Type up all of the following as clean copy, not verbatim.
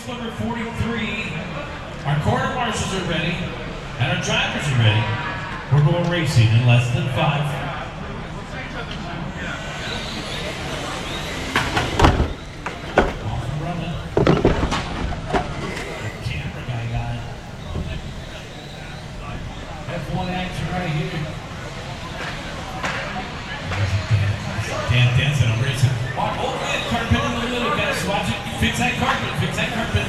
race number 43. Our quarter marshals are ready, and our drivers are ready. We're going racing in less than 5. F1 action right here. Dan dancing, I'm racing. Oh man, carpet in the middle, guys. Watch it. Fix that carpet. Fix that carpet.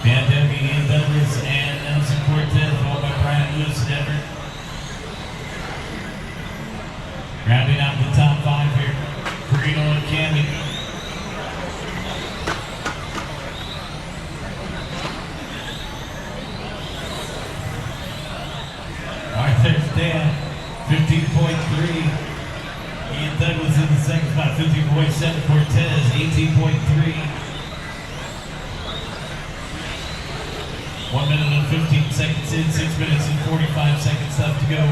Van Devey, Ian Douglas, and Nelson Cortez, followed by Brian Lewis and Everett. Rounding out the top 5 here, Carino and Cammy. All right, there's Dan, 15.3. Ian Douglas in the second spot, 15.7. Cortez, 18.3. 1 minute and 15 seconds in, 6 minutes and 45 seconds left to go.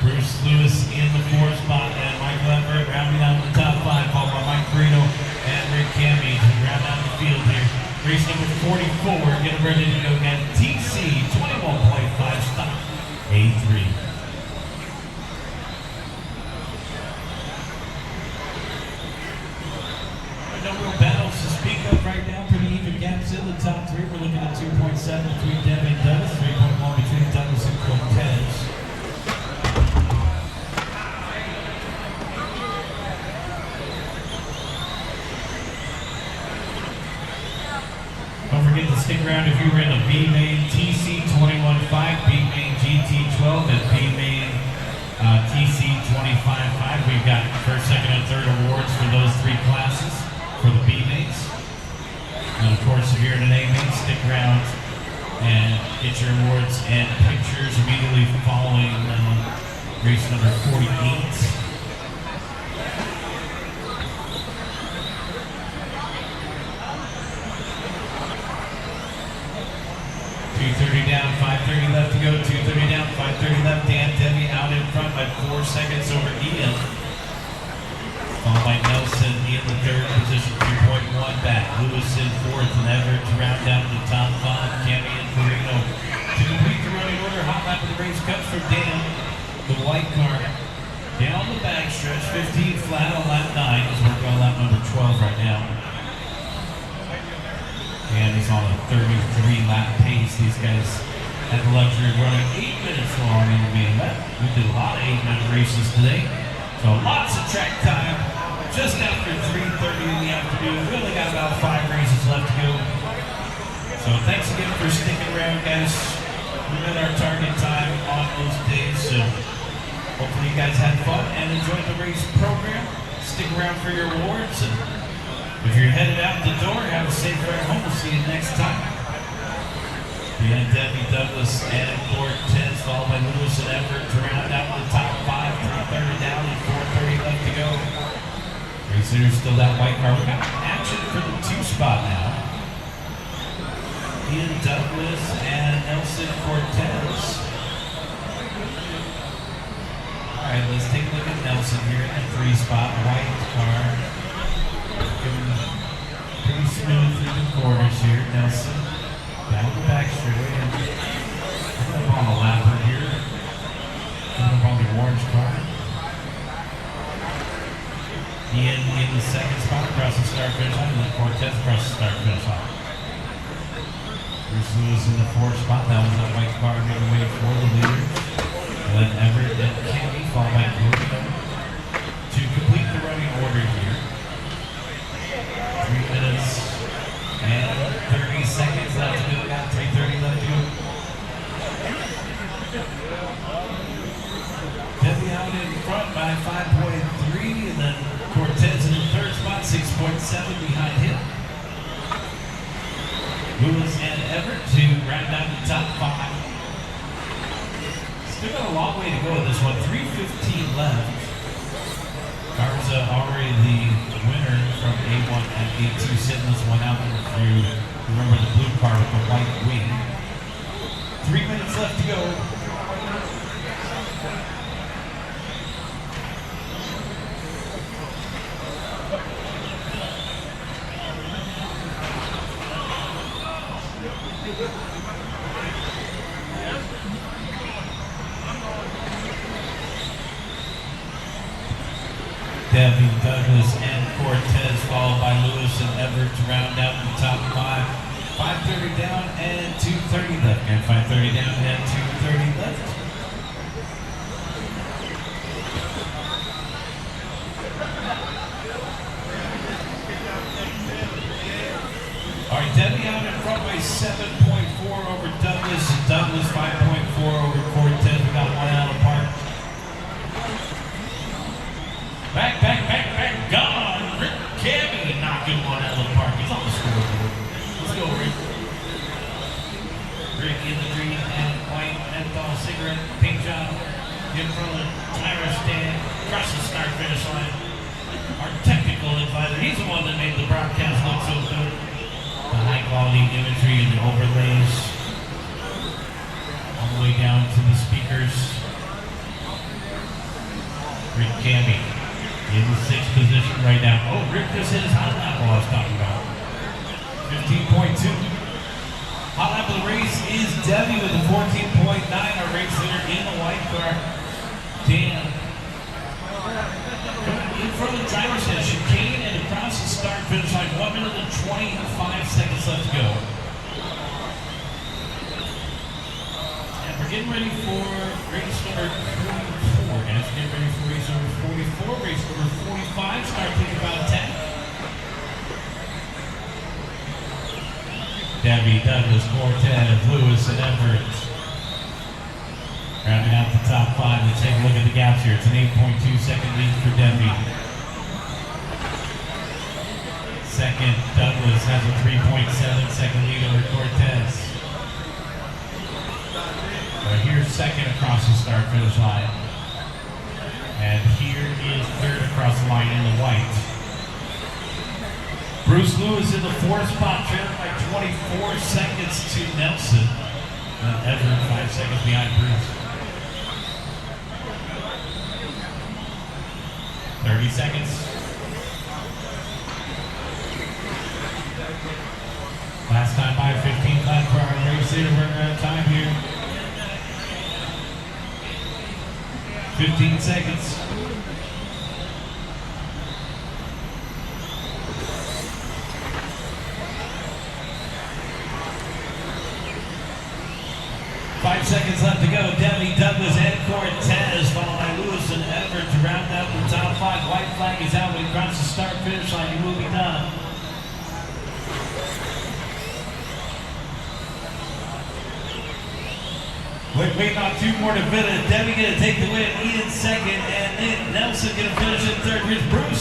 Bruce Lewis in the 4th spot, and Michael Everett rounding out the top 5, followed by Mike Carino and Rick Cammy to round out the field here. Race number 44, getting ready to go again. TC 21.5 stop, A3. No real battles to speak of right now. Pretty even gaps in the top 3. We're looking at 2.7 between Devin and Douglas, 3.1 between Douglas and Cortez. Don't forget to stick around if you were in a B main TC 21.5, B main GT 12, and B main TC 25.5. We've got first, second, and third awards for those 3 classes for the B mains. And of course, if you're in an A main, stick around and get your awards and pictures immediately following race number 48. 2:30 down, 5:30 left to go. 2:30 down, 5:30 left. Dan Devey out in front by 4 seconds over Ian. Followed by Nelson in the 3rd position, 2.1 back. Lewis in 4th, and Everett to round out the top 5. Cammy and Carino to complete the running order. Hot lap of the race comes from Dan, the white car. Down the back stretch, 15 flat on lap 9. He's working on lap number 12 right now. And he's on a 33 lap pace. These guys had the luxury of running 8 minutes long in the main event. We did a lot of 8-minute races today. So lots of track time. Just after 3:30 in the afternoon. We only got about 5 races left to go. So thanks again for sticking around, guys. We met our target time on those days. So hopefully you guys had fun and enjoyed the race program. Stick around for your awards. And if you're headed out the door, have a safe ride home. We'll see you next time. Dan Devey, Douglas, and Cortez, followed by Lewis and Everett to round out the top 5. 3:30 down and 4:30 left to go. Racers still that white car. We got action for the 2 spot now. Ian Douglas and Nelson Cortez. All right, let's take a look at Nelson here in the 3 spot, white car. Pretty smooth through the corners here. Nelson down the back straightaway and up on the lapper here. Coming up on the orange car. Ian in the 2nd spot across the start finish line, and then Cortez across the start finish line. Bruce Lewis in the 4th spot. That was that white car making way for the leaders. And then Everett and Cammy followed by Carino to complete the running order here. 3 minutes and 30 seconds left to go. Got 3:30 left to go. Devey out in front by 5.3, and then Cortez in the 3rd spot, 6.7 behind him. Lewis and Everett to round out the top 5. Still got a long way to go in this one. 3:15 left. Cars already the winner from A1 and A2 sitting this one out there for you. Remember the blue car with the white wing. 3 minutes left to go. Debbie, Douglas, and Cortez, followed by Lewis and Everett to round out the top five. 5:30 down and 2:30 left. And 5:30 down and 2:30 left. All right, Debbie out in front by 7.4 over Douglas. Douglas 5.4 over Cortez. We got one out of the park. Back, gone. Rick Cammy knocking one out of the park. He's on the scoreboard. Let's go, Rick. Rick in the green and white menthol cigarette paint job in front of the tire stand, across the start finish line. Our technical advisor, he's the one that made the broadcast look so good. The high quality imagery and the overlays all the way down to the speakers. Rick Cammy in the sixth position right now. Oh, Rick just hit his hot lap while I was talking about. 15.2. Hot lap of the race is Debbie with a 14.9. Our race leader in the white car, Dan. In front of the driver's head, chicane and across the start finish line. 1 minute and 25 seconds left to go. And we're getting ready for race number 44, guys. Getting ready for race number 44. Race number 45. Start taking about 10. Debbie, Douglas, Cortez, Lewis, and Everett. Rounding out the top five. Let's take a look at the gaps here. It's an 8.2 second lead for Debbie. Second, Douglas has a 3.7 second lead over Cortez. Here's second across the start finish line. And here is third across the line in the white. Bruce Lewis in the fourth spot, trailing by 24 seconds to Nelson. Everett 5 seconds behind Bruce. 30 seconds. Last time by 15 lap for our race leader. We're out of time here. 15 seconds. Five seconds left to go. Debbie, Douglas, and Cortez, followed by Lewis and Everett to round out the top five. White flag is out when he crosses the start finish line. He will be done. Waiting on two more to finish. Debbie gonna take the win. Ian second, and then Nelson gonna finish in third. Here's Bruce